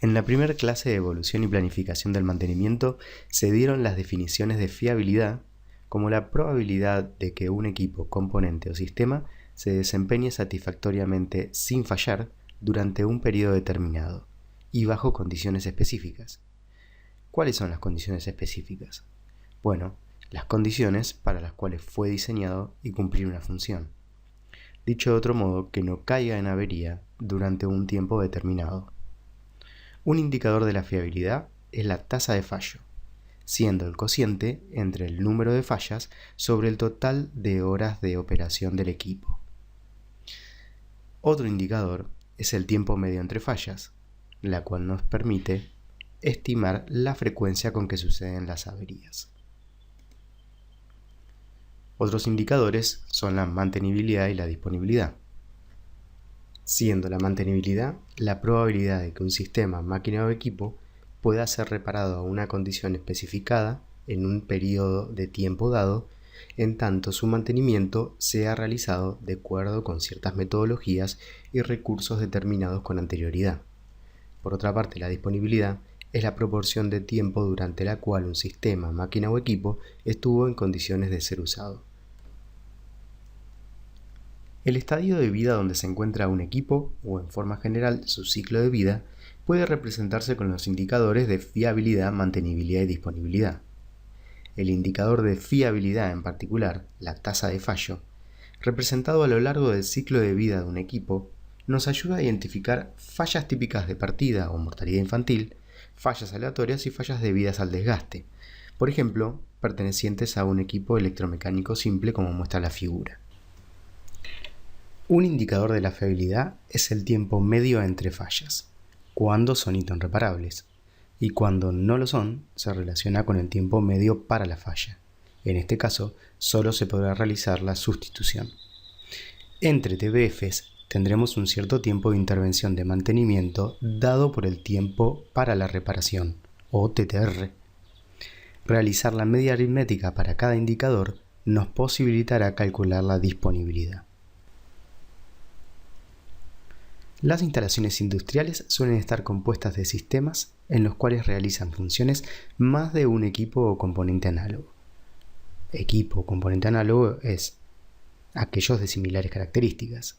En la primera clase de evolución y planificación del mantenimiento se dieron las definiciones de fiabilidad como la probabilidad de que un equipo, componente o sistema se desempeñe satisfactoriamente sin fallar durante un periodo determinado y bajo condiciones específicas. ¿Cuáles son las condiciones específicas? Bueno, las condiciones para las cuales fue diseñado y cumplir una función. Dicho de otro modo, que no caiga en avería durante un tiempo determinado. Un indicador de la fiabilidad es la tasa de fallo, siendo el cociente entre el número de fallas sobre el total de horas de operación del equipo. Otro indicador es el tiempo medio entre fallas, la cual nos permite estimar la frecuencia con que suceden las averías. Otros indicadores son la mantenibilidad y la disponibilidad, siendo la mantenibilidad la probabilidad de que un sistema, máquina o equipo pueda ser reparado a una condición especificada en un periodo de tiempo dado, en tanto su mantenimiento sea realizado de acuerdo con ciertas metodologías y recursos determinados con anterioridad. Por otra parte, la disponibilidad es la proporción de tiempo durante la cual un sistema, máquina o equipo estuvo en condiciones de ser usado. El estadio de vida donde se encuentra un equipo, o en forma general su ciclo de vida, puede representarse con los indicadores de fiabilidad, mantenibilidad y disponibilidad. El indicador de fiabilidad en particular, la tasa de fallo, representado a lo largo del ciclo de vida de un equipo, nos ayuda a identificar fallas típicas de partida o mortalidad infantil, fallas aleatorias y fallas debidas al desgaste, por ejemplo, pertenecientes a un equipo electromecánico simple como muestra la figura. Un indicador de la fiabilidad es el tiempo medio entre fallas, cuando son hitos reparables, y cuando no lo son, se relaciona con el tiempo medio para la falla. En este caso, solo se podrá realizar la sustitución. Entre TBFs tendremos un cierto tiempo de intervención de mantenimiento dado por el tiempo para la reparación, o TTR. Realizar la media aritmética para cada indicador nos posibilitará calcular la disponibilidad. Las instalaciones industriales suelen estar compuestas de sistemas en los cuales realizan funciones más de un equipo o componente análogo. Equipo o componente análogo es aquellos de similares características.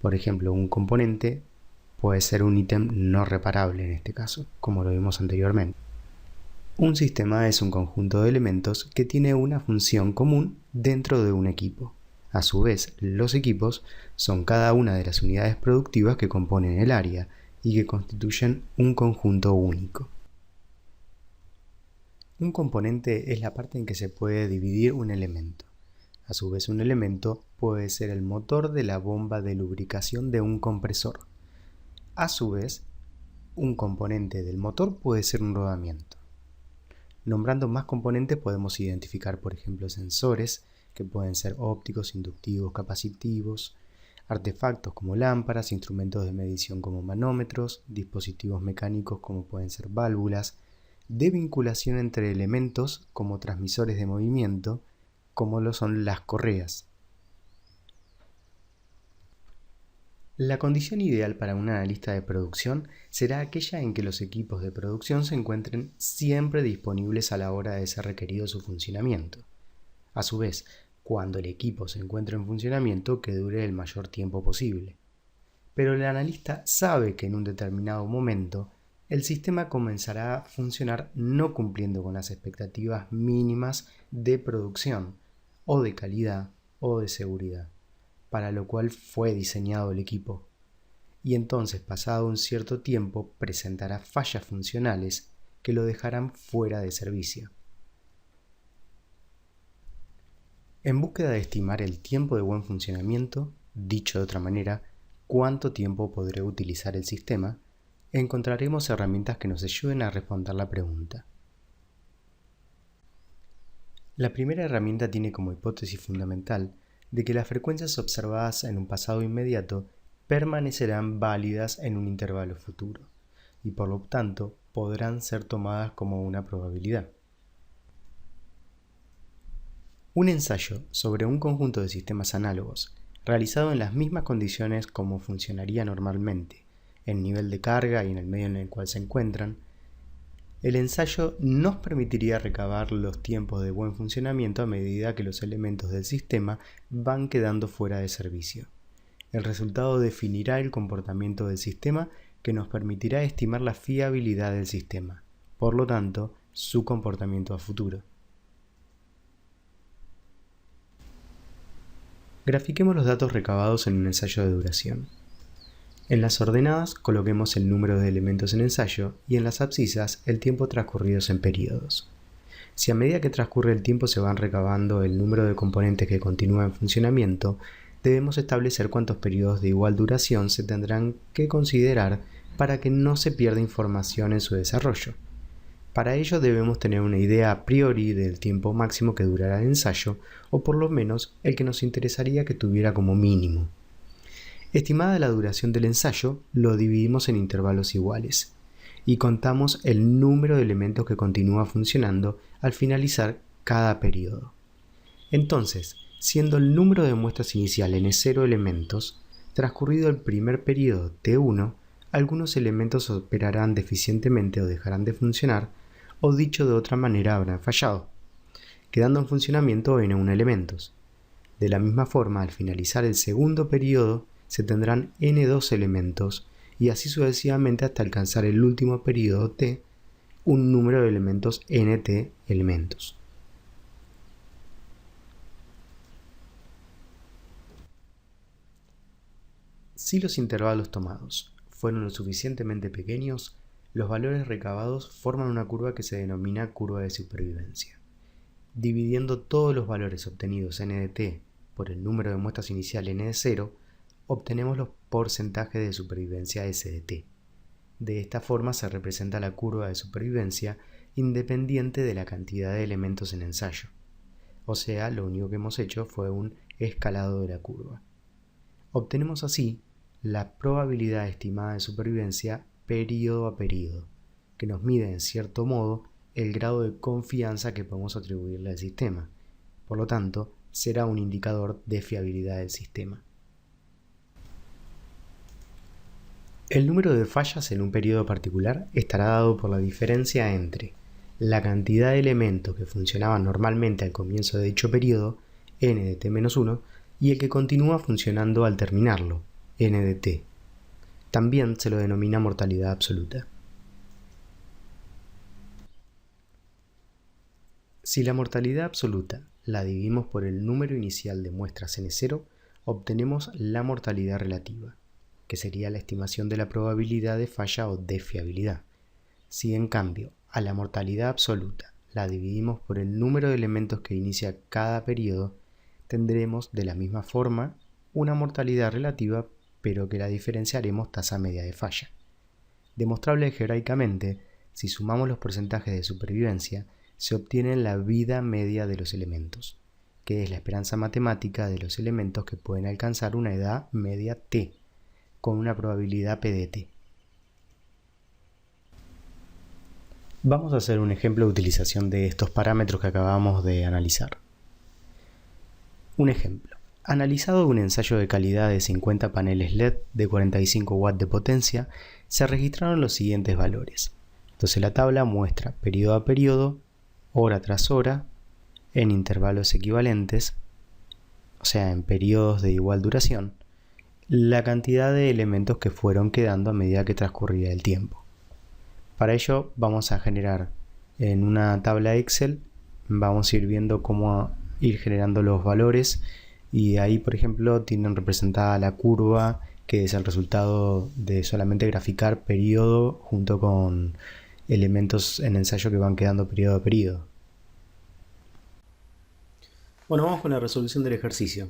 Por ejemplo, un componente puede ser un ítem no reparable en este caso, como lo vimos anteriormente. Un sistema es un conjunto de elementos que tiene una función común dentro de un equipo. A su vez, los equipos son cada una de las unidades productivas que componen el área y que constituyen un conjunto único. Un componente es la parte en que se puede dividir un elemento. A su vez, un elemento puede ser el motor de la bomba de lubricación de un compresor. A su vez, un componente del motor puede ser un rodamiento. Nombrando más componentes podemos identificar, por ejemplo, sensores, que pueden ser ópticos, inductivos, capacitivos, artefactos como lámparas, instrumentos de medición como manómetros, dispositivos mecánicos como pueden ser válvulas, de vinculación entre elementos como transmisores de movimiento, como lo son las correas. La condición ideal para un analista de producción será aquella en que los equipos de producción se encuentren siempre disponibles a la hora de ser requerido su funcionamiento. A su vez, cuando el equipo se encuentre en funcionamiento, que dure el mayor tiempo posible. Pero el analista sabe que en un determinado momento el sistema comenzará a funcionar no cumpliendo con las expectativas mínimas de producción, o de calidad, o de seguridad, para lo cual fue diseñado el equipo. Y entonces, pasado un cierto tiempo, presentará fallas funcionales que lo dejarán fuera de servicio. En búsqueda de estimar el tiempo de buen funcionamiento, dicho de otra manera, cuánto tiempo podré utilizar el sistema, encontraremos herramientas que nos ayuden a responder la pregunta. La primera herramienta tiene como hipótesis fundamental de que las frecuencias observadas en un pasado inmediato permanecerán válidas en un intervalo futuro, y por lo tanto podrán ser tomadas como una probabilidad. Un ensayo sobre un conjunto de sistemas análogos, realizado en las mismas condiciones como funcionaría normalmente, el nivel de carga y en el medio en el cual se encuentran, el ensayo nos permitiría recabar los tiempos de buen funcionamiento a medida que los elementos del sistema van quedando fuera de servicio. El resultado definirá el comportamiento del sistema que nos permitirá estimar la fiabilidad del sistema, por lo tanto, su comportamiento a futuro. Grafiquemos los datos recabados en un ensayo de duración. En las ordenadas coloquemos el número de elementos en ensayo y en las abscisas el tiempo transcurridos en periodos. Si a medida que transcurre el tiempo se van recabando el número de componentes que continúan en funcionamiento, debemos establecer cuántos periodos de igual duración se tendrán que considerar para que no se pierda información en su desarrollo. Para ello debemos tener una idea a priori del tiempo máximo que durará el ensayo, o por lo menos el que nos interesaría que tuviera como mínimo. Estimada la duración del ensayo, lo dividimos en intervalos iguales y contamos el número de elementos que continúa funcionando al finalizar cada periodo. Entonces, siendo el número de muestras inicial n0 elementos, transcurrido el primer periodo t1, algunos elementos operarán deficientemente o dejarán de funcionar, o dicho de otra manera habrán fallado, quedando en funcionamiento n1 elementos. De la misma forma, al finalizar el segundo periodo, se tendrán n2 elementos y así sucesivamente hasta alcanzar el último periodo t, un número de elementos nt elementos. Si los intervalos tomados fueron lo suficientemente pequeños, los valores recabados forman una curva que se denomina curva de supervivencia. Dividiendo todos los valores obtenidos n de t por el número de muestras inicial n de 0, obtenemos los porcentajes de supervivencia S de t. De esta forma se representa la curva de supervivencia independiente de la cantidad de elementos en ensayo. O sea, lo único que hemos hecho fue un escalado de la curva. Obtenemos así la probabilidad estimada de supervivencia periodo a periodo, que nos mide en cierto modo el grado de confianza que podemos atribuirle al sistema. Por lo tanto, será un indicador de fiabilidad del sistema. El número de fallas en un periodo particular estará dado por la diferencia entre la cantidad de elementos que funcionaban normalmente al comienzo de dicho periodo, n de t-1, y el que continúa funcionando al terminarlo, n de t. También se lo denomina mortalidad absoluta. Si la mortalidad absoluta la dividimos por el número inicial de muestras n0, obtenemos la mortalidad relativa, que sería la estimación de la probabilidad de falla o de fiabilidad. Si en cambio a la mortalidad absoluta la dividimos por el número de elementos que inicia cada periodo, tendremos de la misma forma una mortalidad relativa, pero que la diferenciaremos tasa media de falla. Demostrable algebraicamente, si sumamos los porcentajes de supervivencia, se obtiene la vida media de los elementos, que es la esperanza matemática de los elementos que pueden alcanzar una edad media t, con una probabilidad p de t. Vamos a hacer un ejemplo de utilización de estos parámetros que acabamos de analizar. Un ejemplo. Analizado un ensayo de calidad de 50 paneles LED de 45 watts de potencia, se registraron los siguientes valores. Entonces la tabla muestra periodo a periodo, hora tras hora, en intervalos equivalentes, o sea, en periodos de igual duración, la cantidad de elementos que fueron quedando a medida que transcurría el tiempo. Para ello vamos a generar en una tabla Excel, vamos a ir viendo cómo ir generando los valores y ahí por ejemplo tienen representada la curva que es el resultado de solamente graficar periodo junto con elementos en ensayo que van quedando periodo a periodo. Bueno, vamos con la resolución del ejercicio.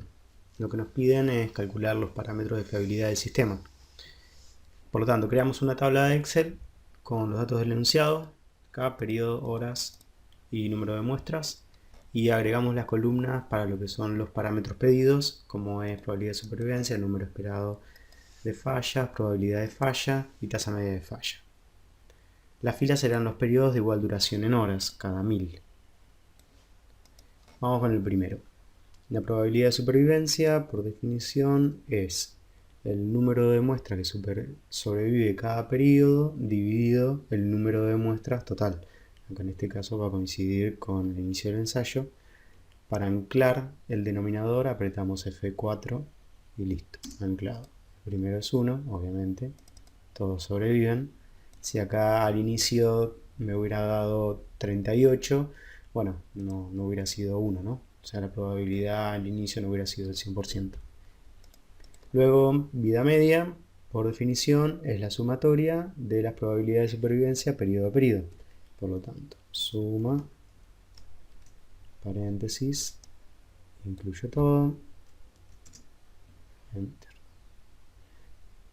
Lo que nos piden es calcular los parámetros de fiabilidad del sistema. Por lo tanto, creamos una tabla de Excel con los datos del enunciado, acá periodo, horas y número de muestras, y agregamos las columnas para lo que son los parámetros pedidos, como es probabilidad de supervivencia, número esperado de fallas, probabilidad de falla y tasa media de falla. Las filas serán los periodos de igual duración en horas, cada 1000. Vamos con el primero. La probabilidad de supervivencia, por definición, es el número de muestras que sobrevive cada periodo dividido el número de muestras total. Aunque en este caso va a coincidir con el inicio del ensayo. Para anclar el denominador apretamos F4 y listo, anclado. El primero es 1, obviamente, todos sobreviven. Si acá al inicio me hubiera dado 38, bueno, no hubiera sido 1, ¿no? O sea, la probabilidad al inicio no hubiera sido el 100%. Luego, vida media, por definición, es la sumatoria de las probabilidades de supervivencia periodo a periodo. Por lo tanto, suma, paréntesis, incluyo todo, enter.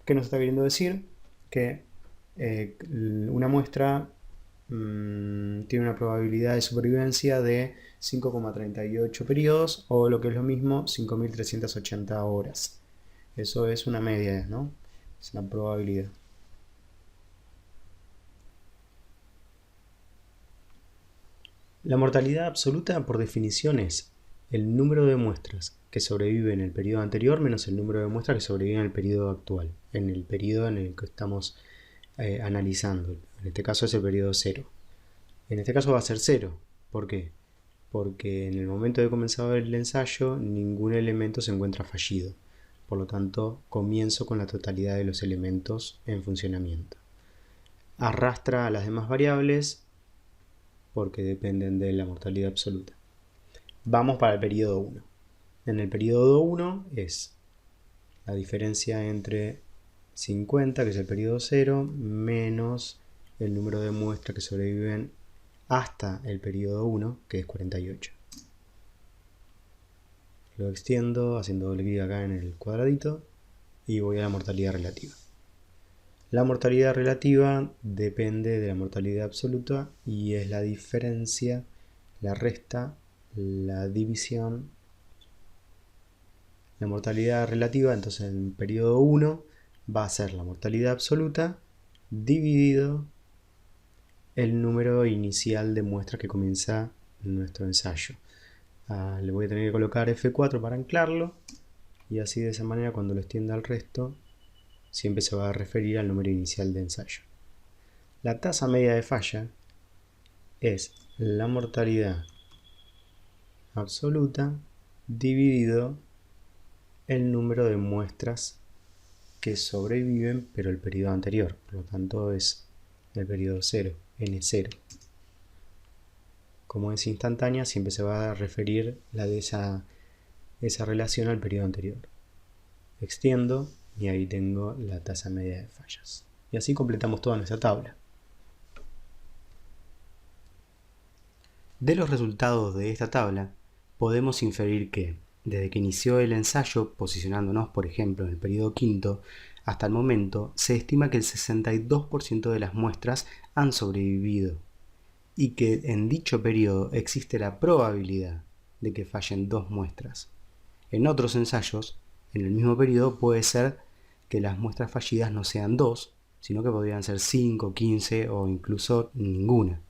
¿Qué nos está queriendo decir? Que una muestra tiene una probabilidad de supervivencia de 5,38 periodos, o lo que es lo mismo, 5.380 horas. Eso es una media, ¿no? Es la probabilidad. La mortalidad absoluta, por definición, es el número de muestras que sobreviven en el periodo anterior menos el número de muestras que sobreviven en el periodo actual, en el periodo en el que estamos analizando. En este caso es el periodo 0. En este caso va a ser 0. ¿Por qué? Porque en el momento de comenzar el ensayo ningún elemento se encuentra fallido. Por lo tanto, comienzo con la totalidad de los elementos en funcionamiento. Arrastra a las demás variables porque dependen de la mortalidad absoluta. Vamos para el periodo 1. En el periodo 1 es la diferencia entre 50, que es el periodo 0, menos el número de muestras que sobreviven hasta el periodo 1, que es 48. Lo extiendo haciendo doble clic acá en el cuadradito y voy a la mortalidad relativa. La mortalidad relativa depende de la mortalidad absoluta y es la diferencia, la resta, la división. La mortalidad relativa, entonces en el periodo 1 va a ser la mortalidad absoluta dividido el número inicial de muestras que comienza nuestro ensayo. Le voy a tener que colocar F4 para anclarlo y así de esa manera cuando lo extienda al resto siempre se va a referir al número inicial de ensayo. La tasa media de falla es la mortalidad absoluta dividido el número de muestras que sobreviven pero el periodo anterior, por lo tanto es el periodo 0, N0. Como es instantánea, siempre se va a referir esa relación al periodo anterior. Extiendo y ahí tengo la tasa media de fallas. Y así completamos toda nuestra tabla. De los resultados de esta tabla, podemos inferir que, desde que inició el ensayo, posicionándonos por ejemplo en el periodo quinto, hasta el momento se estima que el 62% de las muestras han sobrevivido y que en dicho periodo existe la probabilidad de que fallen 2 muestras. En otros ensayos, en el mismo periodo puede ser que las muestras fallidas no sean 2, sino que podrían ser 5, 15 o incluso ninguna.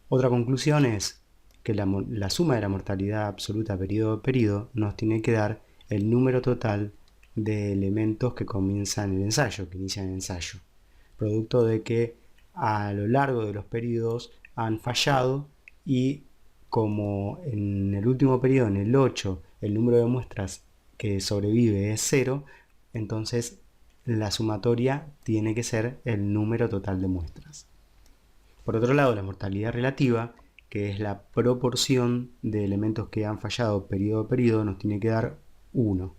Otra conclusión es que la suma de la mortalidad absoluta periodo a periodo nos tiene que dar el número total de elementos que comienzan el ensayo, que inician el ensayo, producto de que a lo largo de los periodos han fallado y como en el último periodo, en el 8, el número de muestras que sobrevive es 0, entonces la sumatoria tiene que ser el número total de muestras. Por otro lado, la mortalidad relativa, que es la proporción de elementos que han fallado periodo a periodo, nos tiene que dar 1.